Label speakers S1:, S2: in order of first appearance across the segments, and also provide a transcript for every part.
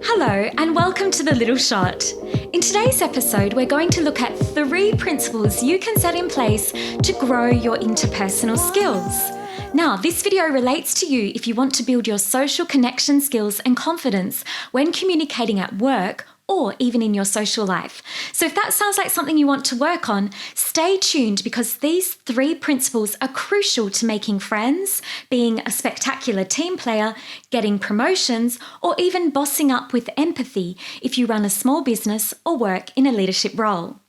S1: Hello and welcome to The Little Shot. In today's episode, we're going to look at 3 principles you can set in place to grow your interpersonal skills. Now, this video relates to you if you want to build your social connection skills and confidence when communicating at work or even in your social life. So if that sounds like something you want to work on, stay tuned because these 3 principles are crucial to making friends, being a spectacular team player, getting promotions, or even bossing up with empathy if you run a small business or work in a leadership role.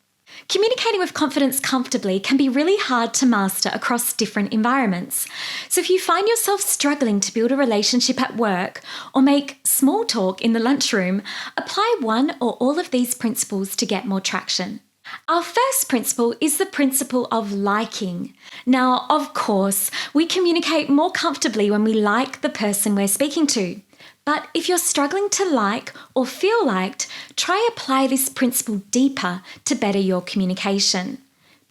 S1: Communicating with confidence comfortably can be really hard to master across different environments. So if you find yourself struggling to build a relationship at work or make small talk in the lunchroom, apply one or all of these principles to get more traction. Our first principle is the principle of liking. Now, of course, we communicate more comfortably when we like the person we're speaking to. But if you're struggling to like or feel liked, try apply this principle deeper to better your communication.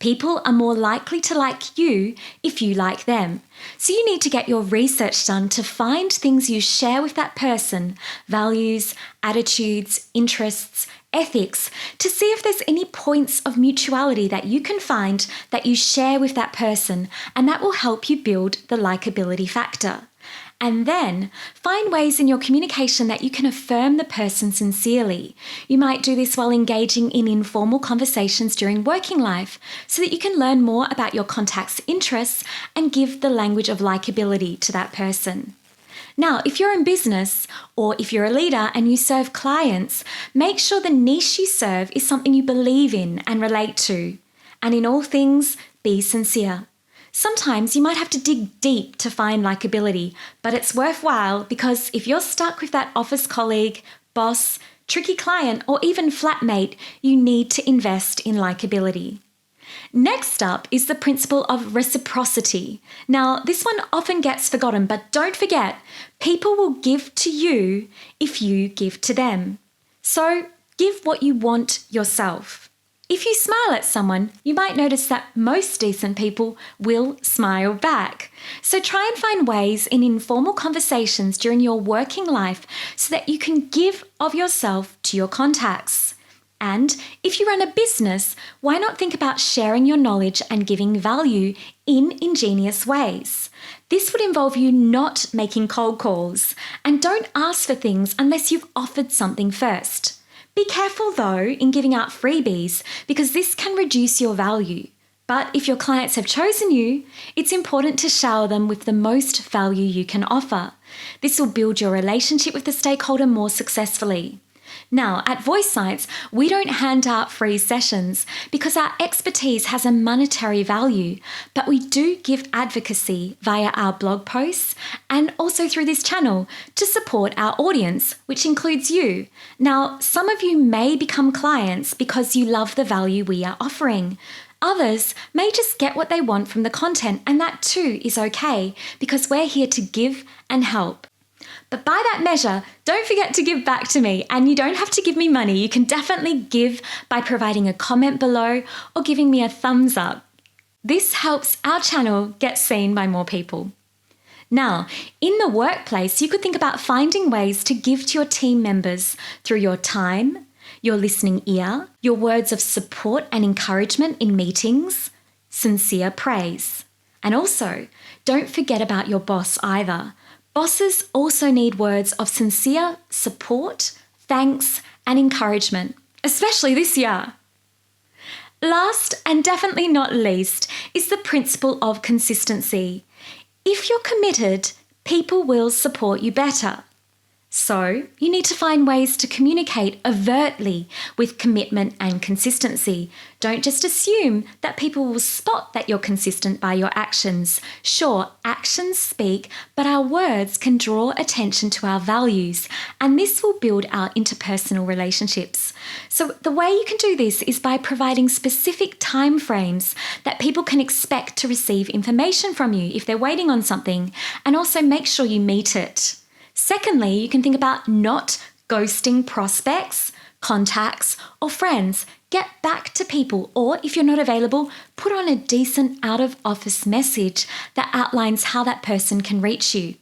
S1: People are more likely to like you if you like them. So you need to get your research done to find things you share with that person, values, attitudes, interests, ethics, to see if there's any points of mutuality that you can find that you share with that person, and that will help you build the likability factor. And then find ways in your communication that you can affirm the person sincerely. You might do this while engaging in informal conversations during working life so that you can learn more about your contact's interests and give the language of likability to that person. Now, if you're in business or if you're a leader and you serve clients, make sure the niche you serve is something you believe in and relate to. And in all things, be sincere. Sometimes you might have to dig deep to find likability, but it's worthwhile because if you're stuck with that office colleague, boss, tricky client, or even flatmate, you need to invest in likability. Next up is the principle of reciprocity. Now, this one often gets forgotten, but don't forget, people will give to you if you give to them. So give what you want yourself. If you smile at someone, you might notice that most decent people will smile back. So try and find ways in informal conversations during your working life so that you can give of yourself to your contacts. And if you run a business, why not think about sharing your knowledge and giving value in ingenious ways? This would involve you not making cold calls, and don't ask for things unless you've offered something first. Be careful though in giving out freebies because this can reduce your value. But if your clients have chosen you, it's important to shower them with the most value you can offer. This will build your relationship with the stakeholder more successfully. Now, at Voice Science, we don't hand out free sessions because our expertise has a monetary value, but we do give advocacy via our blog posts and also through this channel to support our audience, which includes you. Now, some of you may become clients because you love the value we are offering. Others may just get what they want from the content, and that too is okay because we're here to give and help. But by that measure, don't forget to give back to me, and you don't have to give me money. You can definitely give by providing a comment below or giving me a thumbs up. This helps our channel get seen by more people. Now, in the workplace, you could think about finding ways to give to your team members through your time, your listening ear, your words of support and encouragement in meetings, sincere praise. And also, don't forget about your boss either. Bosses also need words of sincere support, thanks, and encouragement, especially this year. Last and definitely not least is the principle of consistency. If you're committed, people will support you better. So you need to find ways to communicate overtly with commitment and consistency. Don't just assume that people will spot that you're consistent by your actions. Sure, actions speak, but our words can draw attention to our values, and this will build our interpersonal relationships. So the way you can do this is by providing specific time frames that people can expect to receive information from you if they're waiting on something, and also make sure you meet it. Secondly, you can think about not ghosting prospects, contacts, or friends. Get back to people, or if you're not available, put on a decent out-of-office message that outlines how that person can reach you.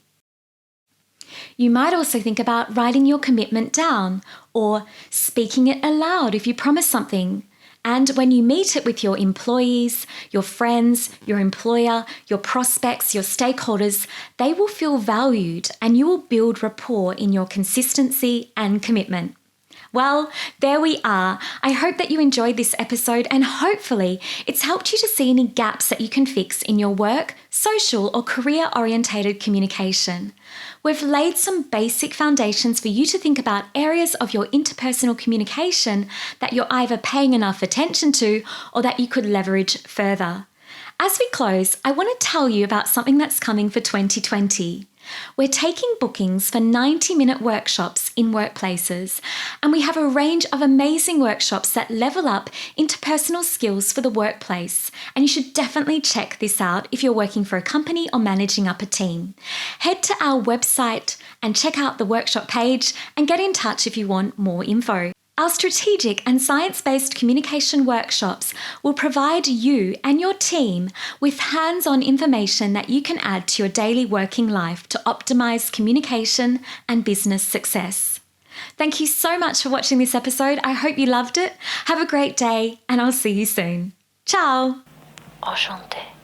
S1: You might also think about writing your commitment down or speaking it aloud if you promise something. And when you meet it with your employees, your friends, your employer, your prospects, your stakeholders, they will feel valued and you will build rapport in your consistency and commitment. Well, there we are. I hope that you enjoyed this episode and hopefully it's helped you to see any gaps that you can fix in your work, social or career-orientated communication. We've laid some basic foundations for you to think about areas of your interpersonal communication that you're either paying enough attention to or that you could leverage further. As we close, I want to tell you about something that's coming for 2020. We're taking bookings for 90-minute workshops in workplaces, and we have a range of amazing workshops that level up interpersonal skills for the workplace, and you should definitely check this out if you're working for a company or managing up a team. Head to our website and check out the workshop page and get in touch if you want more info. Our strategic and science-based communication workshops will provide you and your team with hands-on information that you can add to your daily working life to optimize communication and business success. Thank you so much for watching this episode. I hope you loved it. Have a great day and I'll see you soon. Ciao.
S2: Enchanté.